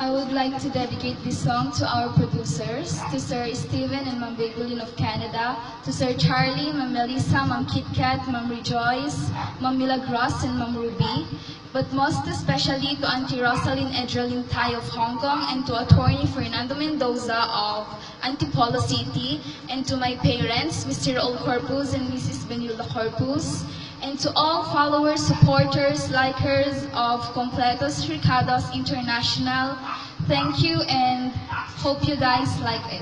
I would like to dedicate this song to our producers, to Sir Steven and Ma'am Begulin of Canada, to Sir Charlie, Ma'am Melissa, Ma'am KitKat, Ma'am Rejoice, Ma'am Milagros, and Ma'am Ruby, but most especially to Auntie Rosalind Edralin Tai of Hong Kong and to Attorney Fernando Mendoza of Antipolo City, and to my parents, Mr. Raul Corpus and Mrs. Benula Corpus, and to all followers, supporters, likers of Completos Ricados International. Thank you and hope you guys like it.